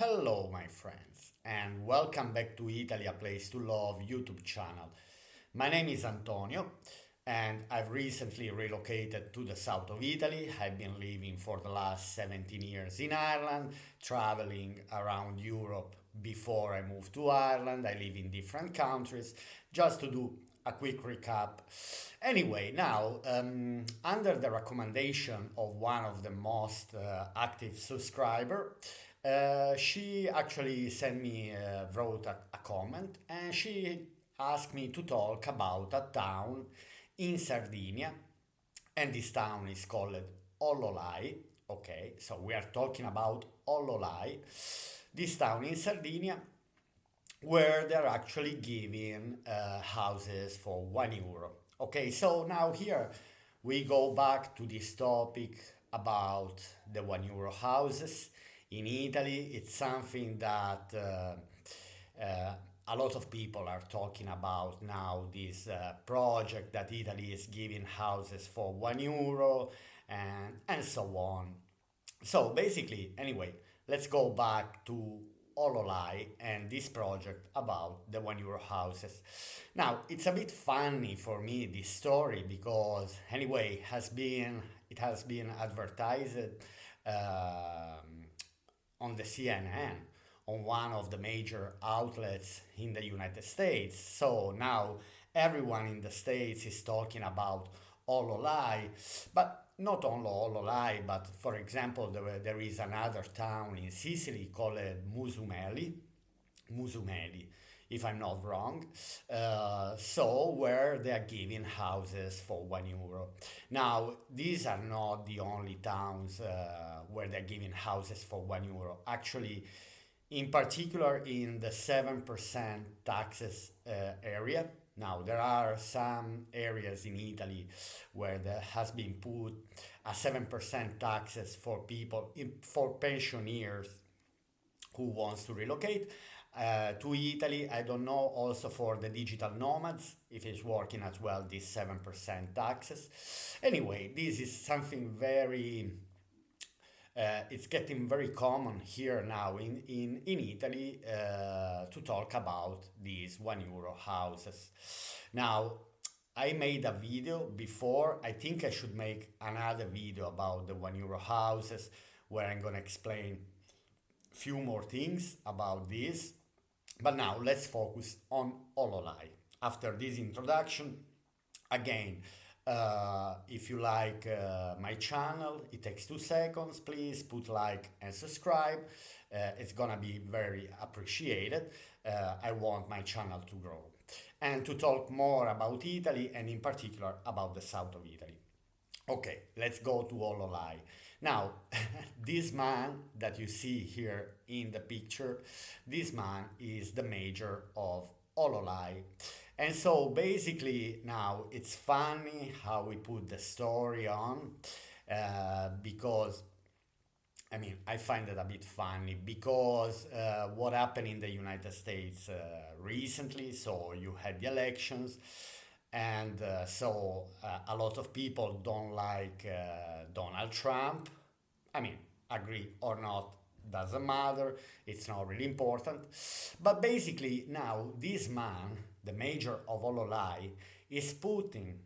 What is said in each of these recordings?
Hello, my friends, and welcome back to Italy, a place to love YouTube channel. My name is Antonio, and I've recently relocated to the south of Italy. I've been living for the last 17 years in Ireland, traveling around Europe before I moved to Ireland. I live in different countries. Just to do a quick recap. Anyway, now, under the recommendation of one of the most active subscriber, she actually sent me, wrote a comment, and she asked me to talk about a town in Sardinia, and this town is called Ollolai. Okay, so we are talking about Ollolai, this town in Sardinia where they're actually giving houses for 1 euro. Okay, so now here we go back to this topic about the 1 euro houses in Italy. It's something that a lot of people are talking about now. This project that Italy is giving houses for 1 euro and so on. So basically, anyway, let's go back to Ololai and this project about the 1 euro houses. Now, it's a bit funny for me this story because anyway, it has been advertised on the CNN, on one of the major outlets in the United States. So now everyone in the States is talking about Ololai, but not only Ololai, but for example, there is another town in Sicily called Musumeli, if I'm not wrong. So where they are giving houses for 1 euro. Now, these are not the only towns where they're giving houses for 1 euro. Actually, in particular in the 7% taxes area. Now, there are some areas in Italy where there has been put a 7% taxes for people, for pensioners who wants to relocate to Italy. I don't know also for the digital nomads if it's working as well, these 7% taxes. Anyway, this is something very it's getting very common here now in Italy to talk about these 1 euro houses. Now, I made a video before. I think I should make another video about the 1 euro houses where I'm gonna explain few more things about this. But now let's focus on Ololai. After this introduction, again, if you like my channel, it takes 2 seconds. Please put like and subscribe. It's gonna be very appreciated. I want my channel to grow and to talk more about Italy and in particular about the south of Italy. Okay, let's go to Ololai. Now, this man that you see here in the picture, this man is the mayor of Ololai. And so basically now it's funny how we put the story on because I mean, I find it a bit funny because what happened in the United States recently, so you had the elections, and a lot of people don't like Donald Trump. I mean, agree or not, doesn't matter, it's not really important. But basically, now this man, the mayor of Ololai, is putting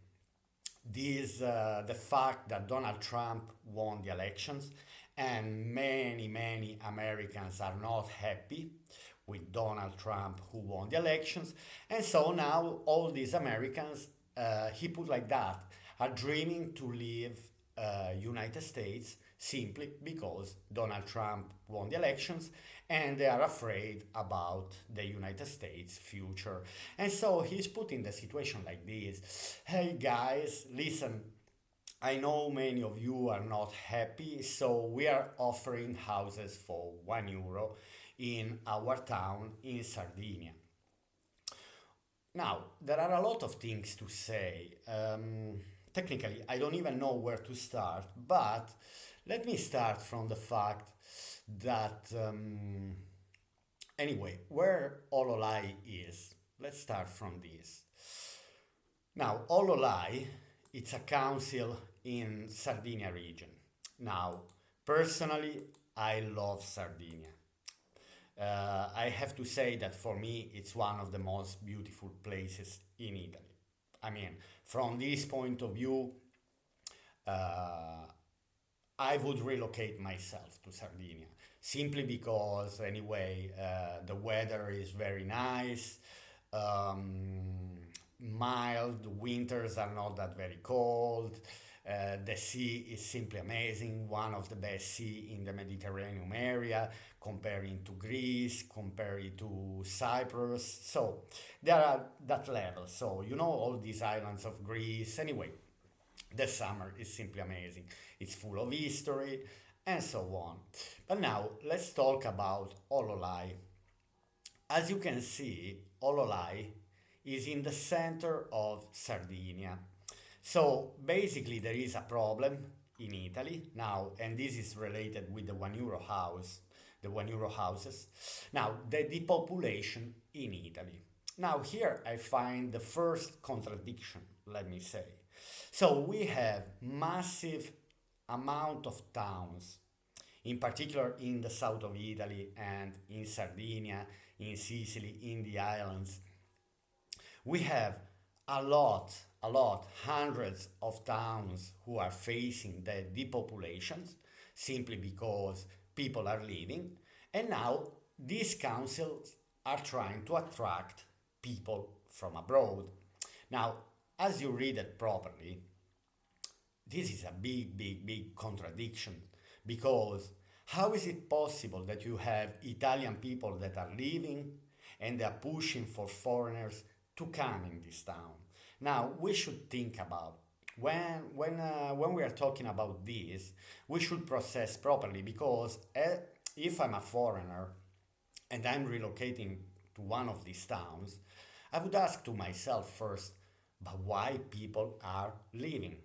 the fact that Donald Trump won the elections and many Americans are not happy with Donald Trump who won the elections, and so now all these Americans, he put like that, are dreaming to leave United States simply because Donald Trump won the elections and they are afraid about the United States future. And so he's putting the situation like this. Hey guys, listen, I know many of you are not happy, so we are offering houses for 1 euro in our town in Sardinia. Now, there are a lot of things to say. Technically, I don't even know where to start, but let me start from the fact that, anyway, where Ololai is. Let's start from this. Now, Ololai, it's a council in Sardinia region. Now, personally, I love Sardinia. I have to say that for me, it's one of the most beautiful places in Italy. I mean, from this point of view, uh, I would relocate myself to Sardinia simply because, anyway, the weather is very nice, mild, winters are not that very cold. The sea is simply amazing, one of the best sea in the Mediterranean area, comparing to Greece, comparing to Cyprus. So there are that level. So you know all these islands of Greece. Anyway, the summer is simply amazing. It's full of history and so on. But now let's talk about Ololai. As you can see, Ololai is in the center of Sardinia. So basically, there is a problem in Italy now, and this is related with the €1 house, the €1 houses. Now, the depopulation in Italy. Now, here I find the first contradiction, let me say. So we have massive amount of towns, in particular in the south of Italy and in Sardinia, in Sicily, in the islands. We have a lot, hundreds of towns who are facing the depopulations simply because people are leaving. And now these councils are trying to attract people from abroad. Now, as you read it properly, this is a big, big, big contradiction because how is it possible that you have Italian people that are leaving and they are pushing for foreigners to come in this town? Now we should think about when we are talking about this, we should process properly because if I'm a foreigner and I'm relocating to one of these towns, I would ask to myself first, but why people are leaving?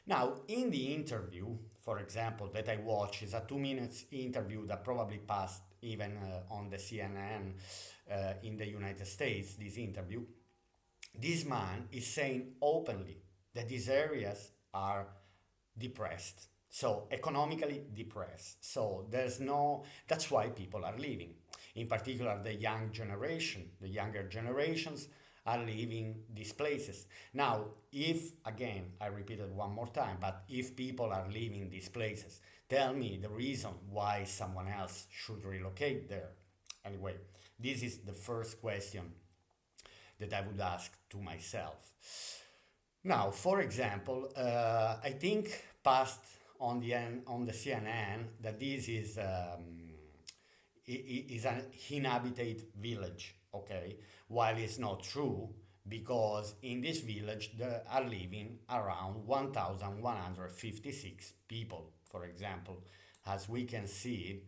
Now, in the interview, for example, that I watched, is a 2 minutes interview that probably passed even on the CNN in the United States, this interview. This man is saying openly that these areas are depressed, so economically depressed. So there's no, that's why people are leaving. In particular, the young generation, the younger generations are leaving these places. Now, if, again, I repeat it one more time, but if people are leaving these places, tell me the reason why someone else should relocate there. Anyway, this is the first question that I would ask to myself. Now, for example, I think passed on on the CNN that this is an inhabited village, okay? While it's not true, because in this village there are living around 1,156 people, for example. As we can see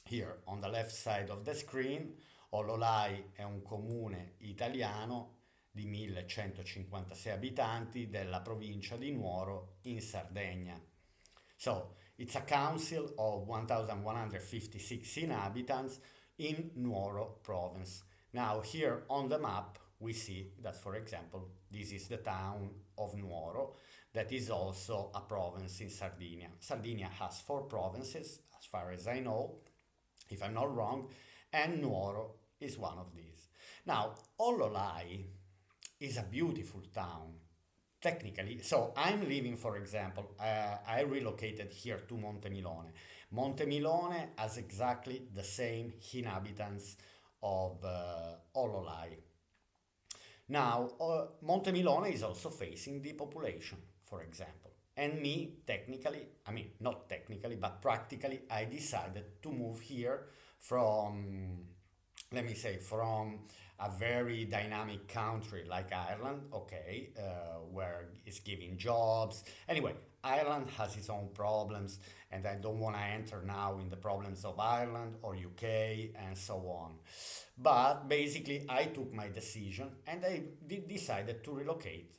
here on the left side of the screen, Ololai è un comune italiano di 1156 abitanti della provincia di Nuoro in Sardegna. So it's a council of 1,156 inhabitants in Nuoro province. Now here on the map we see that, for example, this is the town of Nuoro that is also a province in Sardinia. Sardinia has 4 provinces as far as I know, if I'm not wrong, and Nuoro is one of these. Now, Ololai is a beautiful town, technically. So I'm living, for example, I relocated here to Montemilone. Montemilone has exactly the same inhabitants of Ololai. Now, Montemilone is also facing depopulation, for example. And me, technically, I mean, not technically, but practically, I decided to move here from, let me say, from a very dynamic country like Ireland, okay, where it's giving jobs. Anyway, Ireland has its own problems, and I don't want to enter now in the problems of Ireland or UK and so on. But basically, I took my decision and I decided to relocate,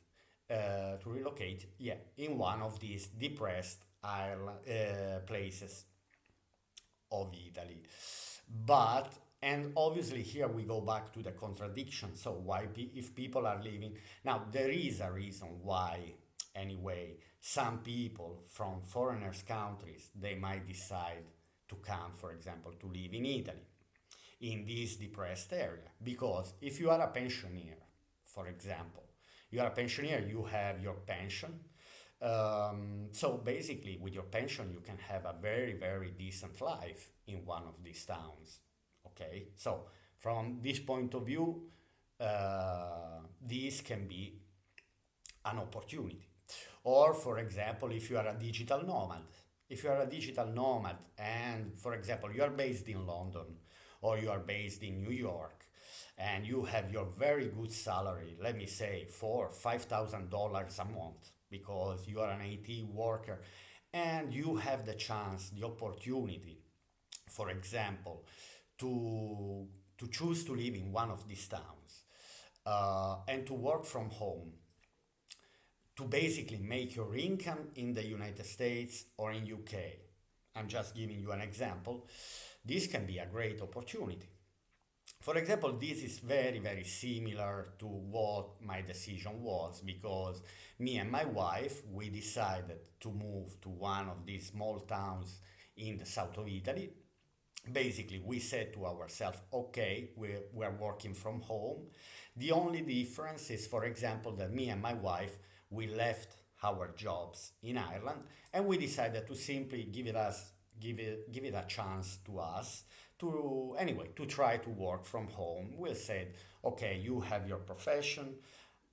yeah, in one of these depressed island places of Italy. But and obviously here we go back to the contradiction. So why if people are leaving now, there is a reason why anyway some people from foreigners countries they might decide to come, for example, to live in Italy. in this depressed area. Because if you are a pensioner, for example, you are a pensioner, you have your pension. So basically, with your pension, you can have a very, very decent life in one of these towns. Okay, so from this point of view, this can be an opportunity. Or, for example, if you are a digital nomad and, for example, you are based in London or you are based in New York and you have your very good salary, let me say $4,000-$5,000 a month because you are an IT worker and you have the chance, the opportunity, for example, to choose to live in one of these towns and to work from home to basically make your income in the United States or in UK. I'm just giving you an example. This can be a great opportunity. For example, this is very, very similar to what my decision was because me and my wife, we decided to move to one of these small towns in the south of Italy. Basically, we said to ourselves, okay, we're working from home. The only difference is, for example, that me and my wife, we left our jobs in Ireland and we decided to simply give it a chance to us to anyway to try to work from home. We said, okay, you have your profession,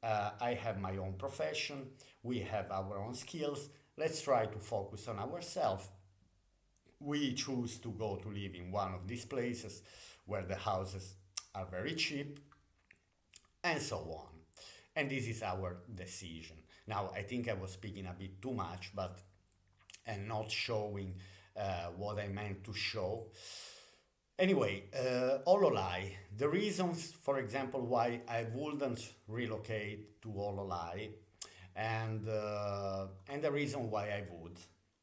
I have my own profession, we have our own skills. Let's try to focus on ourselves. We choose to go to live in one of these places where the houses are very cheap and so on. And this is our decision. Now, I think I was speaking a bit too much, but and not showing what I meant to show. Anyway, Ololai, the reasons, for example, why I wouldn't relocate to Ololai, and the reason why I would,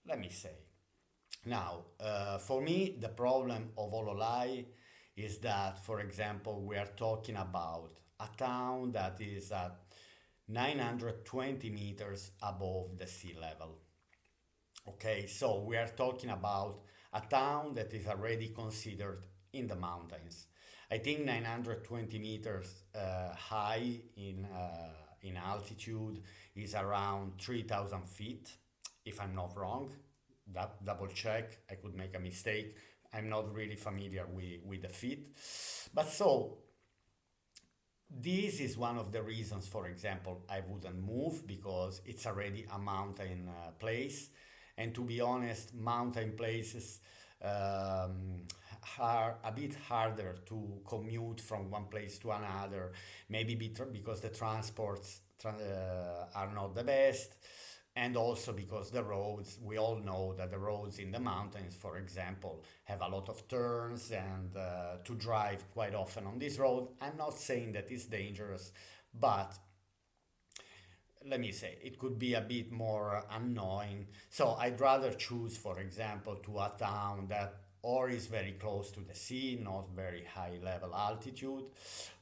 let me say. Now, for me, the problem of Ololai is that, for example, we are talking about a town that is at 920 meters above the sea level. Okay, so we are talking about a town that is already considered in the mountains. I think 920 meters high in altitude is around 3,000 feet, if I'm not wrong. Double check, I could make a mistake. I'm not really familiar with the feet. But so, this is one of the reasons, for example, I wouldn't move because it's already a mountain place. And to be honest, mountain places are a bit harder to commute from one place to another, maybe because the transports are not the best, and also because the roads, we all know that the roads in the mountains, for example, have a lot of turns and to drive quite often on this road. I'm not saying that it's dangerous, but let me say, it could be a bit more annoying. So I'd rather choose, for example, to a town that or is very close to the sea, not very high level altitude,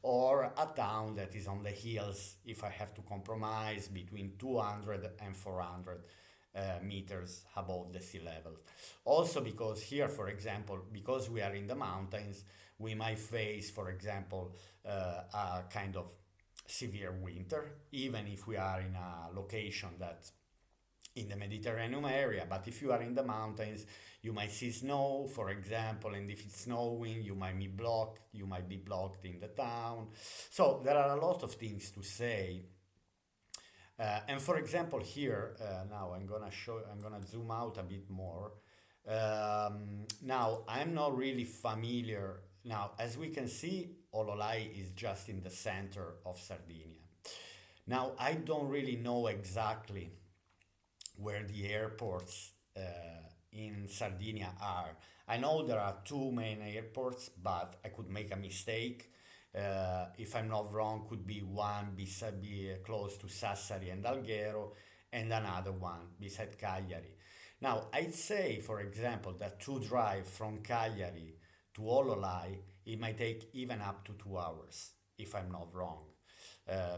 or a town that is on the hills if I have to compromise between 200 and 400 meters above the sea level. Also because here, for example, because we are in the mountains, we might face, for example, a kind of severe winter, even if we are in a location that's in the Mediterranean area. But if you are in the mountains, you might see snow, for example, and if it's snowing, you might be blocked in the town. So there are a lot of things to say. And for example, here, now I'm gonna zoom out a bit more. Now, I'm not really familiar. Now, as we can see, Ololai is just in the center of Sardinia. Now, I don't really know exactly where the airports in Sardinia are. I know there are two main airports, but I could make a mistake. If I'm not wrong, could be one close to Sassari and Alghero, and another one beside Cagliari. Now, I'd say, for example, that to drive from Cagliari to Ololai, it might take even up to 2 hours, if I'm not wrong.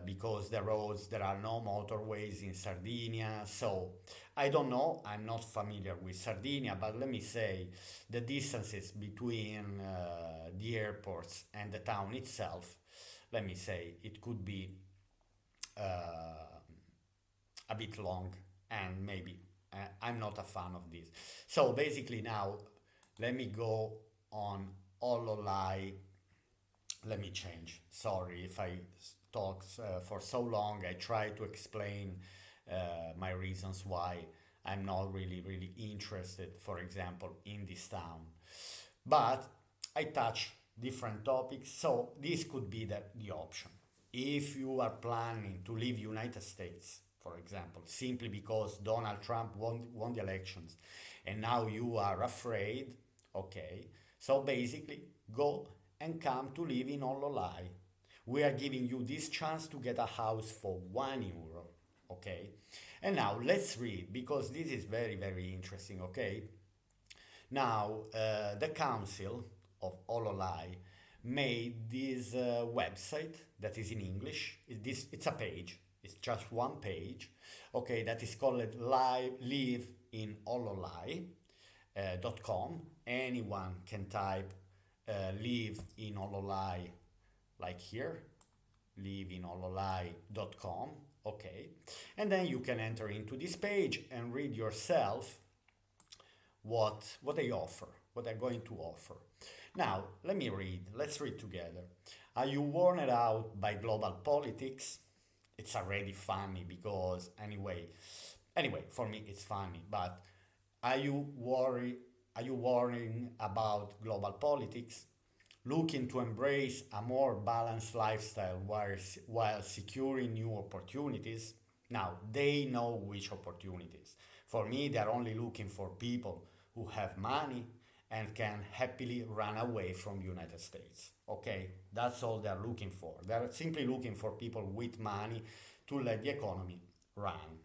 because the roads, there are no motorways in Sardinia. So I don't know, I'm not familiar with Sardinia, but let me say the distances between the airports and the town itself, let me say it could be uh, a bit long, and maybe I'm not a fan of this. So basically now let me go on Ololai. Let me change. Sorry if I talk for so long. I try to explain my reasons why I'm not really interested, for example, in this town. But I touch different topics, so this could be the option. If you are planning to leave United States, for example, simply because Donald Trump won the elections, and now you are afraid, okay, so basically go and come to live in Ololai. We are giving you this chance to get a house for €1, okay? And now let's read, because this is very interesting, okay? Now, the council of Ololai made this website that is in English. It's a page. It's just one page, okay, that is called Live in Ololai .com. Anyone can type live in Ololai, like here, liveinololai.com, okay, and then you can enter into this page and read yourself what they offer, what they're going to offer. Now, let's read together. Are you worn out by global politics? It's already funny because anyway, for me it's funny, but are you worrying about global politics? Looking to embrace a more balanced lifestyle while securing new opportunities? Now, they know which opportunities. For me, they're only looking for people who have money and can happily run away from United States. Okay, that's all they're looking for. They're simply looking for people with money to let the economy run.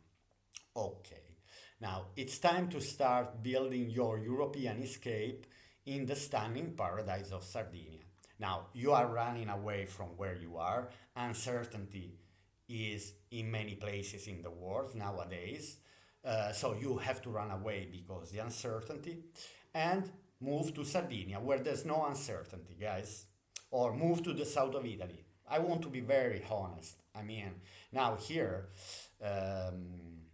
Okay, now it's time to start building your European escape in the stunning paradise of Sardinia. Now, you are running away from where you are. Uncertainty is in many places in the world nowadays. So you have to run away because the uncertainty, and move to Sardinia where there's no uncertainty, guys, or move to the south of Italy. I want to be very honest. I mean, now here, um,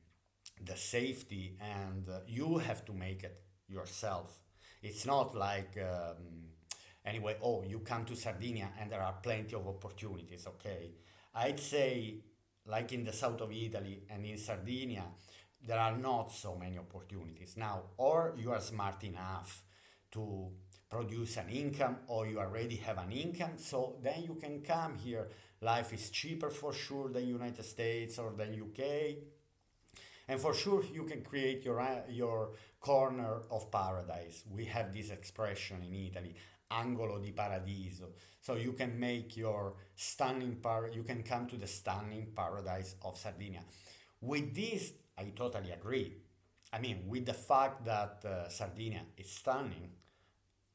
the safety, and you have to make it yourself. It's not like anyway, oh, you come to Sardinia and there are plenty of opportunities, okay? I'd say, like in the south of Italy and in Sardinia, there are not so many opportunities. Now, or you are smart enough to produce an income, or you already have an income, so then you can come here. Life is cheaper for sure than United States or than UK, and for sure you can create your corner of paradise. We have this expression in Italy, angolo di paradiso. So you can make your you can come to the stunning paradise of Sardinia. With this, I totally agree. I mean, with the fact that Sardinia is stunning,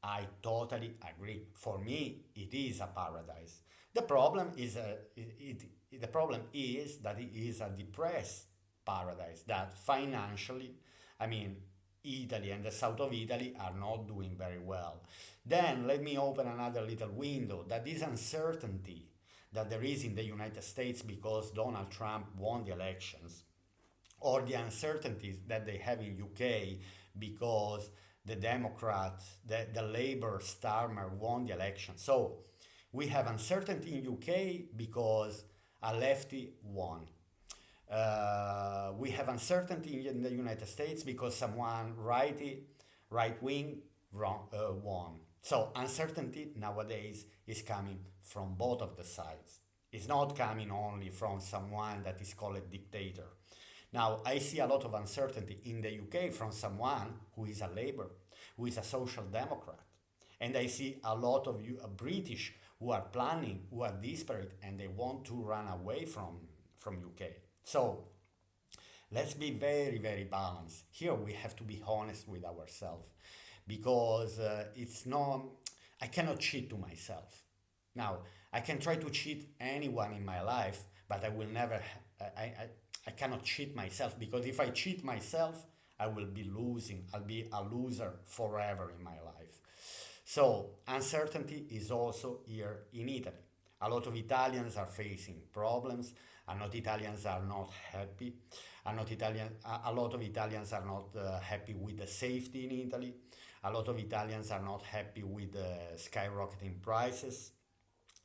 I totally agree. For me, it is a paradise. The problem is, the problem is that it is a depressed paradise. That financially, I mean, Italy and the south of Italy are not doing very well. Then let me open another little window. That is uncertainty that there is in the United States because Donald Trump won the elections, or the uncertainties that they have in UK because the Democrats, the Labour Starmer won the election. So we have uncertainty in UK because a lefty won. We have uncertainty in the United States because someone right wing won. So uncertainty nowadays is coming from both of the sides. It's not coming only from someone that is called a dictator. Now, I see a lot of uncertainty in the UK from someone who is a Labour, who is a Social Democrat. And I see a lot of British who are planning, who are desperate, and they want to run away from UK. So let's be very balanced. Here we have to be honest with ourselves, because it's not, I cannot cheat to myself. Now, I can try to cheat anyone in my life, but I will never, I cannot cheat myself, because if I cheat myself, I will be losing. I'll be a loser forever in my life. So, uncertainty is also here in Italy. A lot of Italians are facing problems. A lot of Italians are not happy. A lot of Italians are not happy with the safety in Italy. A lot of Italians are not happy with the skyrocketing prices,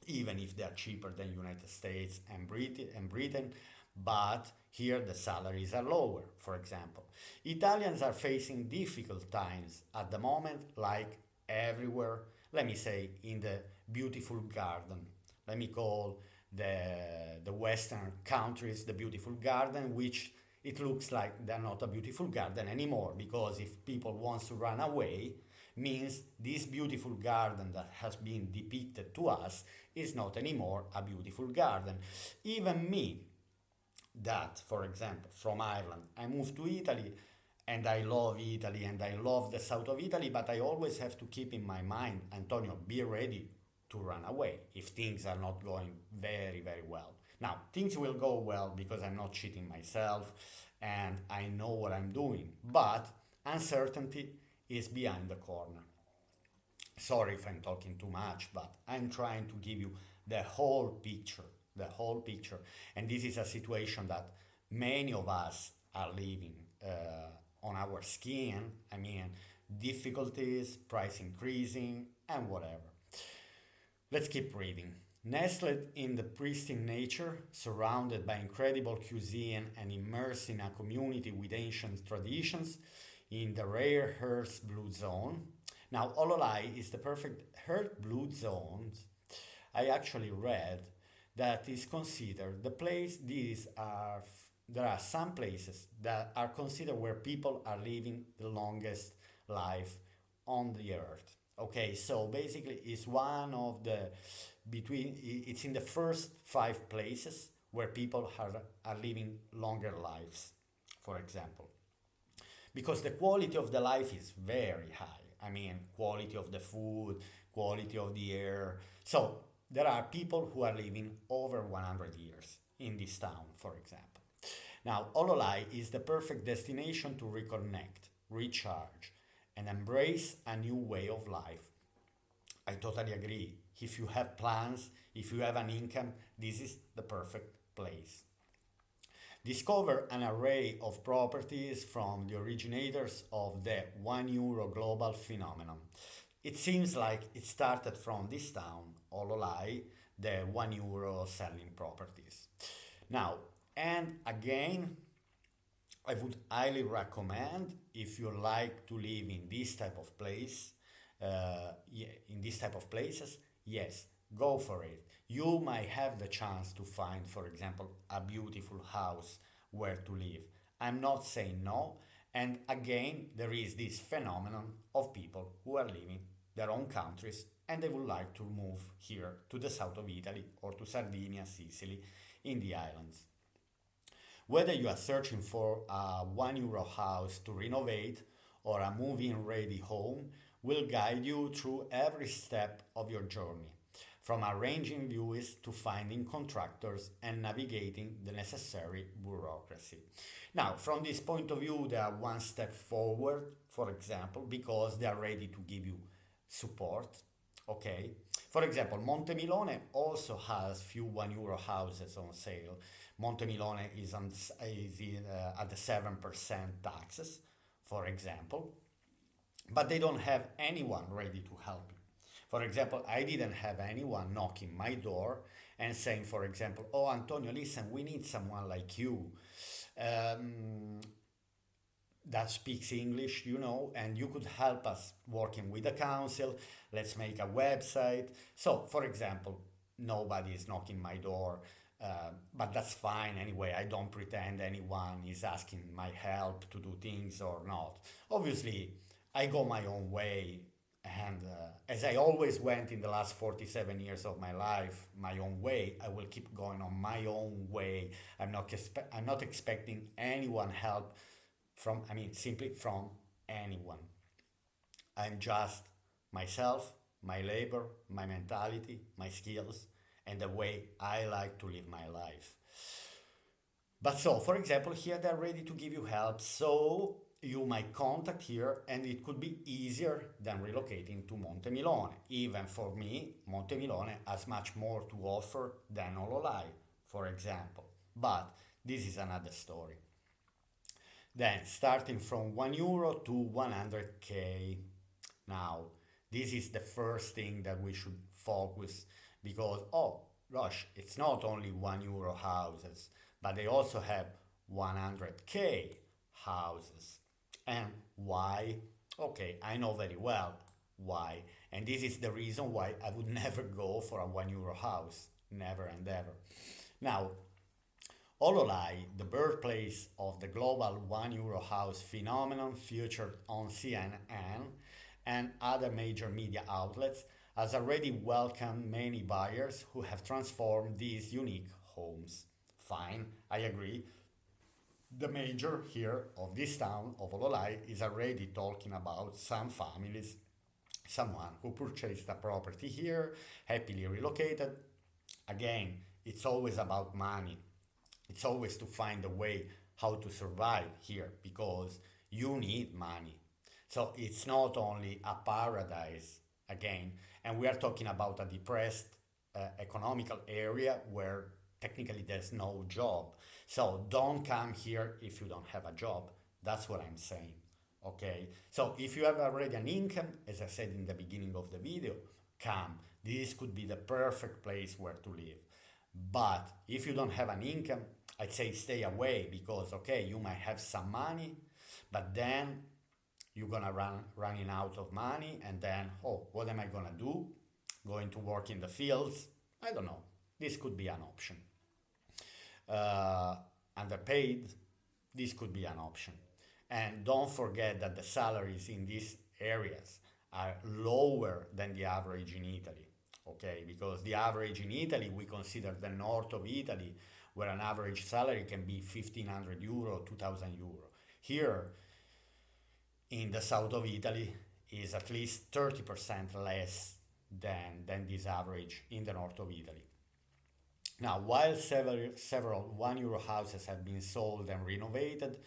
even if they are cheaper than United States and Britain, but here the salaries are lower, for example. Italians are facing difficult times at the moment, like everywhere, let me say, in the beautiful garden. Let me call the Western countries the beautiful garden, which it looks like they're not a beautiful garden anymore, because if people want to run away, means this beautiful garden that has been depicted to us is not anymore a beautiful garden. Even me, that, for example, from Ireland, I moved to Italy, and I love Italy and I love the south of Italy, but I always have to keep in my mind, Antonio, be ready to run away if things are not going very, very well. Now, things will go well because I'm not cheating myself and I know what I'm doing, but uncertainty is behind the corner. Sorry if I'm talking too much, but I'm trying to give you the whole picture, the whole picture. And this is a situation that many of us are living on our skin. I mean, difficulties, price increasing, and whatever. Let's keep reading. Nestled in the pristine nature, surrounded by incredible cuisine and immersed in a community with ancient traditions, in the rare Earth blue zone. Now, Ololai is the perfect Earth blue zone. I actually read that is considered the place. There are some places that are considered where people are living the longest life on the earth. Okay, so basically, it's one of the it's in the first five places where people are living longer lives, for example, because the quality of the life is very high. I mean, quality of the food, quality of the air. So there are people who are living over 100 years in this town, for example. Now, Ololai is the perfect destination to reconnect, recharge, and embrace a new way of life. I totally agree. If you have plans, if you have an income, this is the perfect place. Discover an array of properties from the originators of the €1 global phenomenon. It seems like it started from this town, Ololai, the €1 selling properties. Now, and again, I would highly recommend, if you like to live in this type of place, in this type of places, yes, go for it. You might have the chance to find, for example, a beautiful house where to live. I'm not saying no. And again, there is this phenomenon of people who are leaving their own countries and they would like to move here to the south of Italy or to Sardinia, Sicily, in the islands. Whether you are searching for a €1 house to renovate or a move-in ready home, will guide you through every step of your journey, from arranging viewings to finding contractors and navigating the necessary bureaucracy. Now, from this point of view, they are one step forward, for example, because they are ready to give you support. Okay. For example, Montemilone also has few €1 houses on sale. Montemilone is at the 7% taxes, for example, but they don't have anyone ready to help you. For example, I didn't have anyone knocking my door and saying, for example, oh, Antonio, listen, we need someone like you um, that speaks English, and you could help us working with the council. Let's make a website. So, for example, nobody is knocking my door, but that's fine anyway. I don't pretend anyone is asking my help to do things or not. Obviously, I go my own way, and as I always went in the last 47 years of my life, my own way, I will keep going on my own way. I'm not expecting anyone help simply from anyone. I'm just myself, my labor, my mentality, my skills, and the way I like to live my life. But so, for example, here they're ready to give you help. So you might contact here, and it could be easier than relocating to Montemilone. Even for me, Montemilone has much more to offer than Ololai, for example. But this is another story. Then, starting from 1 euro to 100k. Now, this is the first thing that we should focus because, oh gosh, it's not only 1 euro houses, but they also have 100k houses. And why? Okay, I know very well why. And this is the reason why I would never go for a 1 euro house. Never and ever. Now, Ololai, the birthplace of the global 1 euro house phenomenon featured on CNN and other major media outlets, has already welcomed many buyers who have transformed these unique homes. Fine, I agree. The major here of this town of Ololai is already talking about some families, someone who purchased a property here, happily relocated. Again, it's always about money. It's always to find a way how to survive here because you need money. So it's not only a paradise again, and we are talking about a depressed economical area where technically there's no job. So don't come here if you don't have a job. That's what I'm saying. Okay. So if you have already an income, as I said in the beginning of the video, come. This could be the perfect place where to live. But if you don't have an income, I'd say stay away because okay, you might have some money, but then you're gonna running out of money, and then oh, what am I gonna do? Going to work in the fields? I don't know. This could be an option. Uh, Underpaid? This could be an option. And don't forget that the salaries in these areas are lower than the average in Italy. Okay, because the average in Italy, we consider the north of Italy, where an average salary can be 1500 euro, 2000 euro. Here in the south of Italy is at least 30% less than this average in the north of Italy. Now, while several 1 euro houses have been sold and renovated,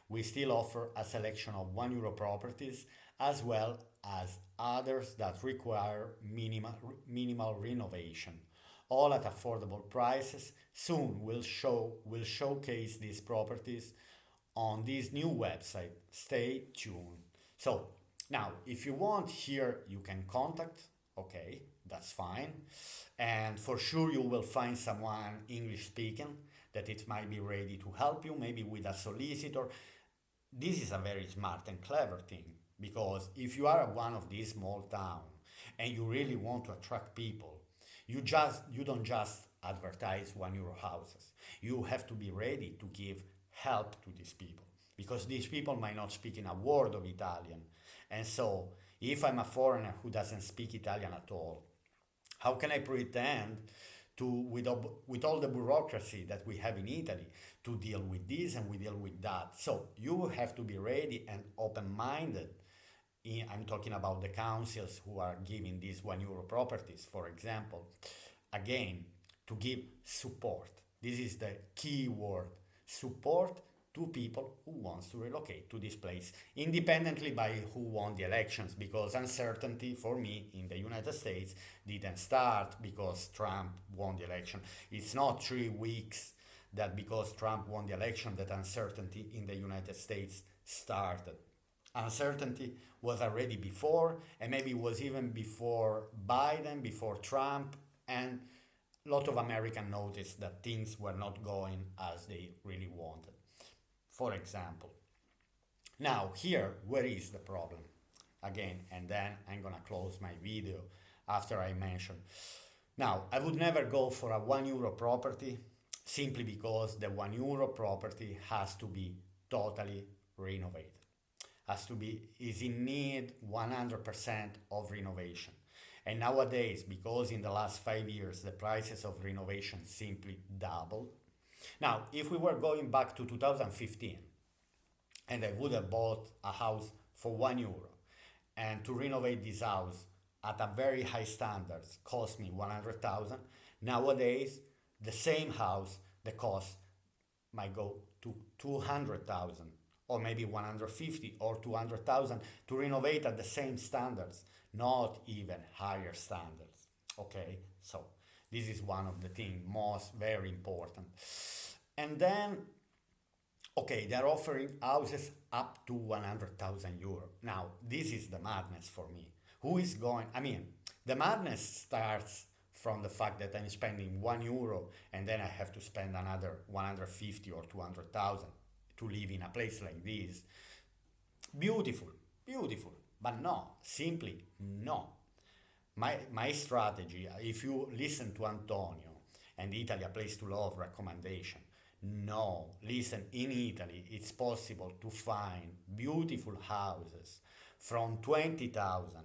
we still offer a selection of 1 euro properties as well as others that require minimal renovation, all at affordable prices. Soon we'll showcase these properties on this new website. Stay tuned. So now, if you want here, you can contact. Okay, that's fine. And for sure you will find someone English speaking that it might be ready to help you, maybe with a solicitor. This is a very smart and clever thing because if you are one of these small towns and you really want to attract people, you don't just advertise 1 euro houses. You have to be ready to give help to these people because these people might not speak in a word of Italian. And so if I'm a foreigner who doesn't speak Italian at all, how can I pretend to, with all the bureaucracy that we have in Italy, to deal with this and we deal with that? So you have to be ready and open-minded. I'm talking about the councils who are giving these 1 euro properties, for example. Again, to give support. This is the key word. Support to people who wants to relocate to this place, independently by who won the elections, because uncertainty for me in the United States didn't start because Trump won the election. It's not 3 weeks that because Trump won the election that uncertainty in the United States started. Uncertainty was already before, and maybe was even before Biden, before Trump, and a lot of Americans noticed that things were not going as they really wanted. For example, now here, where is the problem? Again, and then I'm gonna close my video after I mention. Now, I would never go for a 1 euro property simply because the 1 euro property has to be totally renovated. Is in need 100% of renovation. And nowadays, because in the last 5 years the prices of renovation simply doubled. Now, if we were going back to 2015 and I would have bought a house for 1 euro, and to renovate this house at a very high standards cost me 100,000. Nowadays, the same house, the cost might go to 200,000 or maybe 150 or 200,000 to renovate at the same standards, not even higher standards. Okay, so this is one of the things most very important. And then, okay, they're offering houses up to 100,000 euro. Now, this is the madness for me. Who is going? I mean, the madness starts from the fact that I'm spending 1 euro and then I have to spend another 150 or 200,000 to live in a place like this. Beautiful, beautiful, but no, simply no. My strategy, if you listen to Antonio and Italy, a place to love recommendation, no, listen, in Italy it's possible to find beautiful houses from 20,000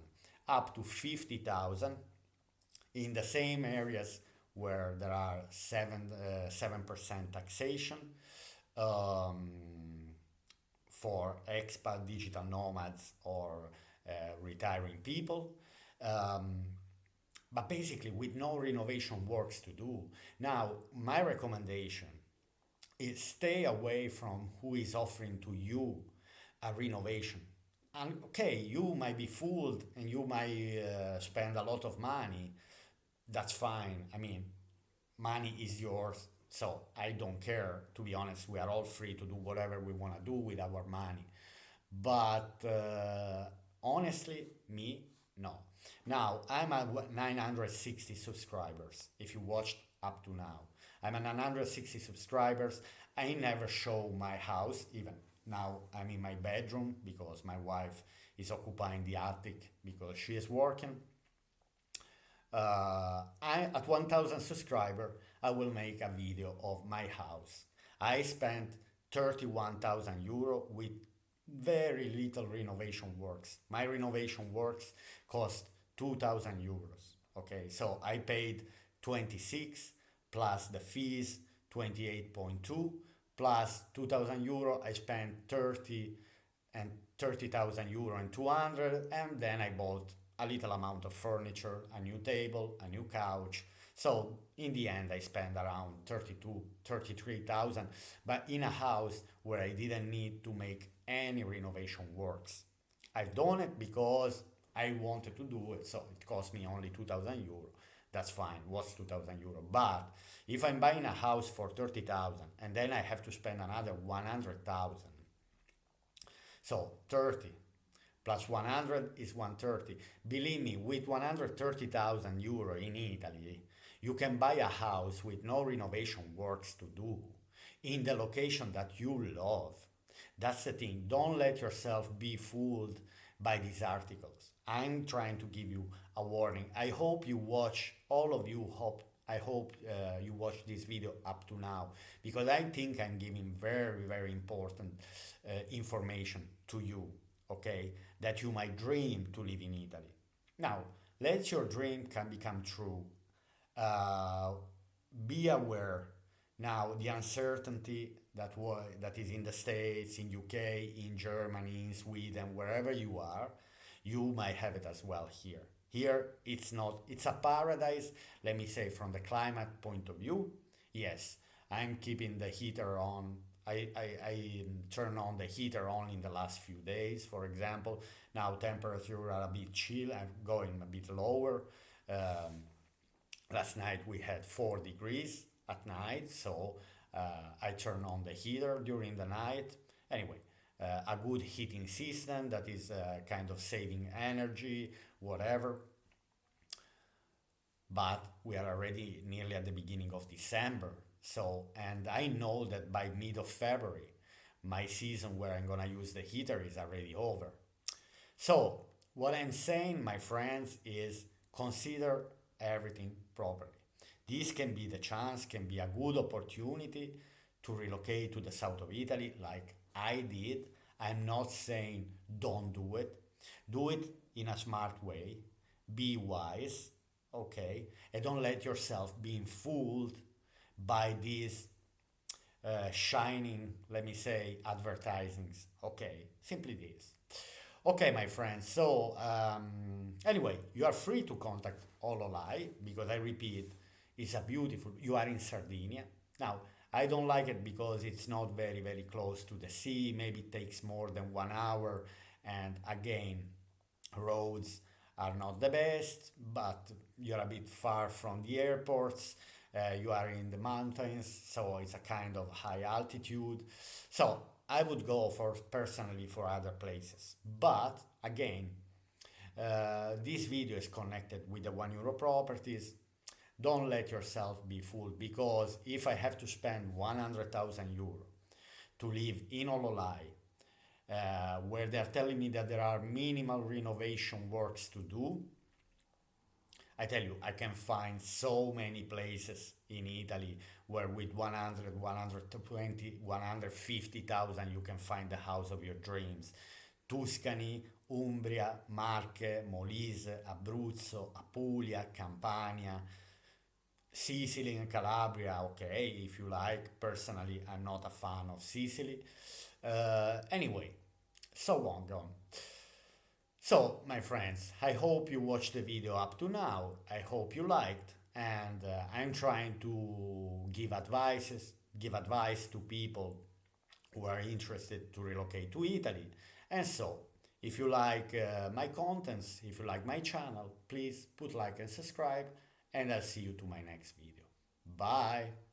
up to 50,000 in the same areas where there are 7% taxation um, for expat digital nomads or retiring people. Um, but basically, with no renovation works to do. Now, my recommendation is stay away from who is offering to you a renovation. And okay, you might be fooled and you might spend a lot of money. That's fine. I mean, money is yours, so I don't care. To be honest, we are all free to do whatever we want to do with our money. But honestly, me, no. Now, I'm at 960 subscribers, if you watched up to now. I'm at 960 subscribers. I never show my house, even now I'm in my bedroom because my wife is occupying the attic because she is working. I at 1000 subscriber I will make a video of my house. I spent 31,000 euro with very little renovation works. My renovation works cost 2,000 euros. Okay, so I paid 26 plus the fees 28.2 plus 2,000 euro. I spent 30 and 30,000 euro and 200, and then I bought a little amount of furniture, a new table, a new couch. So in the end, I spent around 32, 33,000, but in a house where I didn't need to make any renovation works. I've done it because I wanted to do it, so it cost me only 2,000 euro. That's fine, what's 2,000 euro? But if I'm buying a house for 30,000 and then I have to spend another 100,000, so 30 plus 100 is 130. Believe me, with 130,000 euro in Italy, you can buy a house with no renovation works to do in the location that you love. That's the thing. Don't let yourself be fooled by these articles. I'm trying to give you a warning. I hope you watch, all of you hope, I hope you watch this video up to now because I think I'm giving very, very important information to you, okay? That you might dream to live in Italy. Now, let your dream can become true. Uh, be aware now the uncertainty that is in the States, in UK, in Germany, in Sweden, wherever you are, you might have it as well here. Here it's not, it's a paradise, let me say, from the climate point of view. Yes, I'm keeping the heater on. I turn on the heater on in the last few days, for example. Now temperature are a bit chill, I'm going a bit lower. Um, Last night we had 4 degrees at night, so I turn on the heater during the night. Anyway, a good heating system that is kind of saving energy, whatever. But we are already nearly at the beginning of December. So, and I know that by mid of February, my season where I'm gonna use the heater is already over. So, what I'm saying, my friends, is consider everything properly. This can be the chance, can be a good opportunity to relocate to the south of Italy like I did. I'm not saying don't do it. Do it in a smart way. Be wise, okay? And don't let yourself being fooled by these shining, let me say, advertisings. Okay, simply this. Okay, my friends. So, anyway, you are free to contact Ololai because I repeat, it's a beautiful. You are in Sardinia. Now, I don't like it because it's not very, very close to the sea. Maybe it takes more than 1 hour. And again, roads are not the best, but you're a bit far from the airports. You are in the mountains, so it's a kind of high altitude. So I would go for personally for other places. But again, this video is connected with the €1 properties. Don't let yourself be fooled because if I have to spend €100,000 to live in Ololai, where they're telling me that there are minimal renovation works to do, I tell you, I can find so many places in Italy where with 100, 120, 150,000 you can find the house of your dreams. Tuscany, Umbria, Marche, Molise, Abruzzo, Apulia, Campania, Sicily and Calabria, okay, if you like. Personally, I'm not a fan of Sicily. Anyway, so on. So, my friends, I hope you watched the video up to now. I hope you liked, and I'm trying to give advice to people who are interested to relocate to Italy. And so, if you like my contents, if you like my channel, please put like and subscribe, and I'll see you to my next video. Bye.